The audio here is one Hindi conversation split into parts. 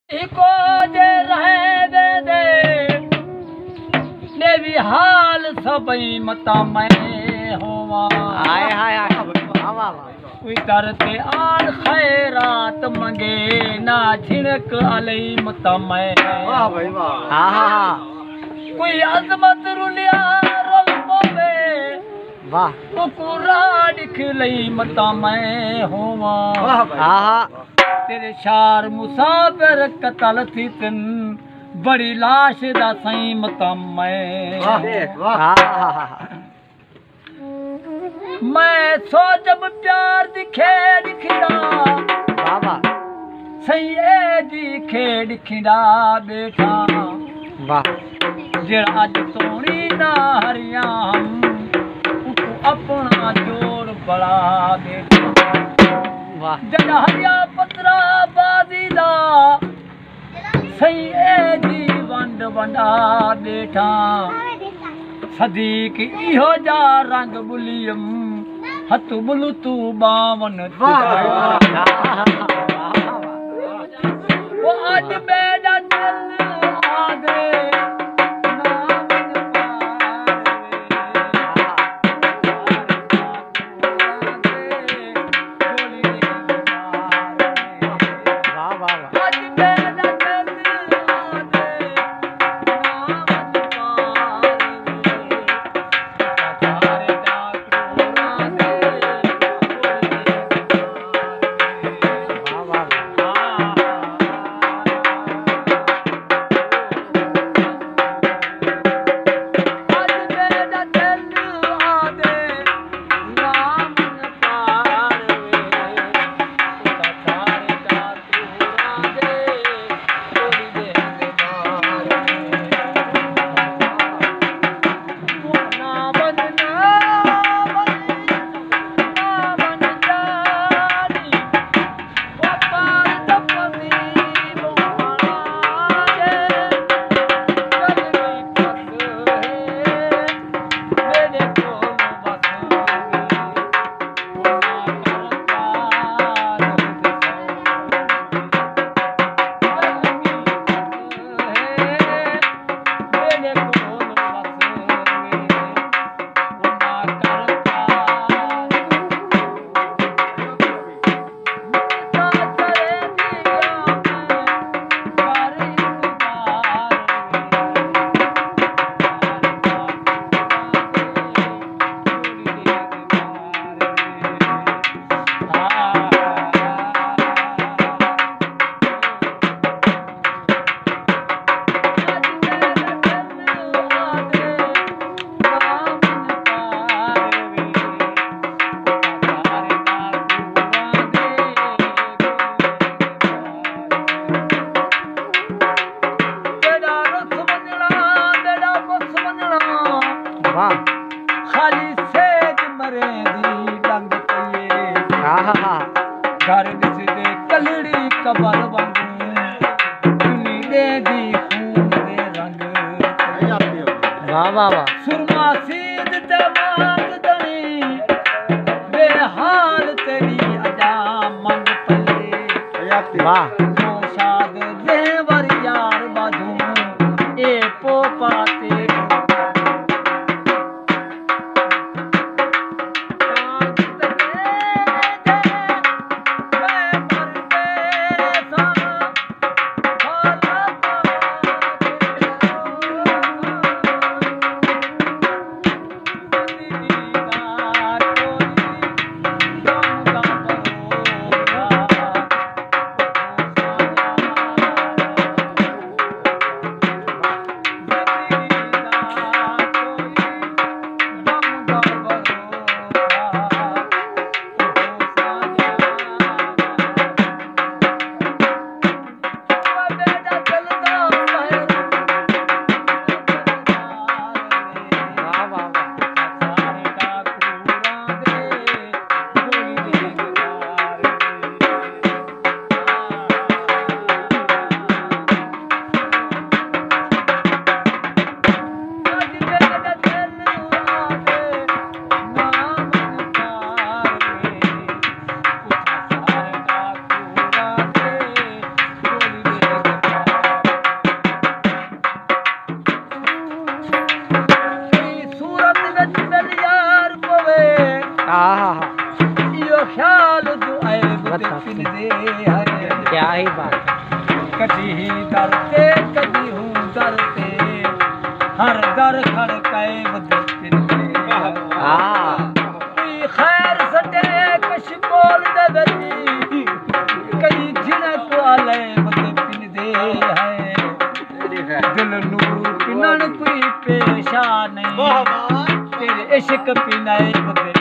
इको जे रहे दे ने भी हाल सबई मता मैं होवा हाय हाय हाय वाह कोई करते आन खैरात मंगे ना झिड़क अलई मता मैं वाह भाई वाह हां हां हां कोई अजमत रुलिया रोल मोवे वाह कुकुरा दिखलई मता मैं होवा वाह भाई हां हां तेरे शार मुसाफिर कतल थी तिन बड़ी लाश दा सही मता मैं मैं सो जब प्यार दी खेड़ खिड़ा बाबा सही ए दी खेड़ खिड़ा बेटा वाह जेड़ा अज तोड़ी ना हरिया हम उको अपना जोर बड़ा बेटा वाह जड़ा हरिया पतरा बाजी दा सही ए जी वंड वंडा बेटा सदीक इहो जा रंग बुलियम हथ बुलू तू बावन वो आज बेड़ा दिल आदे खाली सेज मरे दी डंग पइए घर दिसदे कलड़ी कबर वांगू दुनी दे दी खून दे रंग वाह वाह वाह सुरमा सीध ते मांग दणी बेहाल तेरी अजा मंग पले वाह शाद देवर यार बाधू ए पोपा ते ख्याल जो ऐब ते पिन दे है क्या ही बात कदी ही दर ते कदी हूँ दर ते हर दर खड़काए बदे पिन दे हाँ कोई खैर सटे कश बोल दे बदी कई जिनत वाले बदे पिन दे है दिल नूर पिनन कोई पेशा नहीं तेरे इश्क पिनाए बदे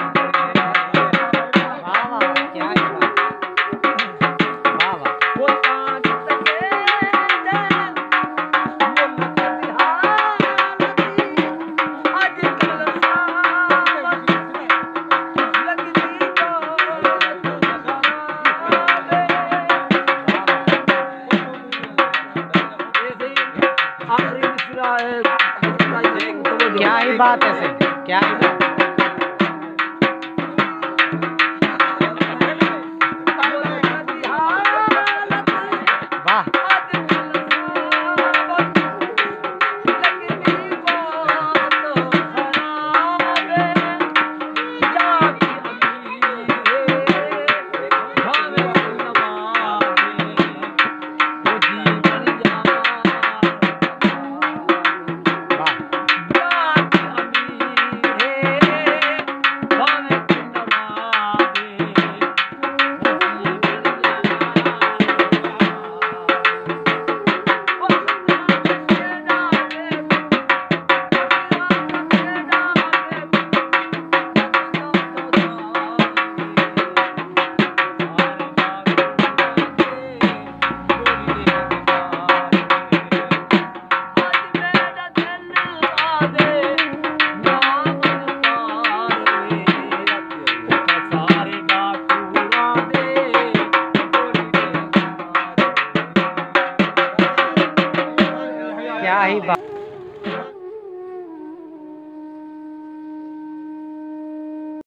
क्या ही बात है सर क्या ही बात वाह क्या ही बात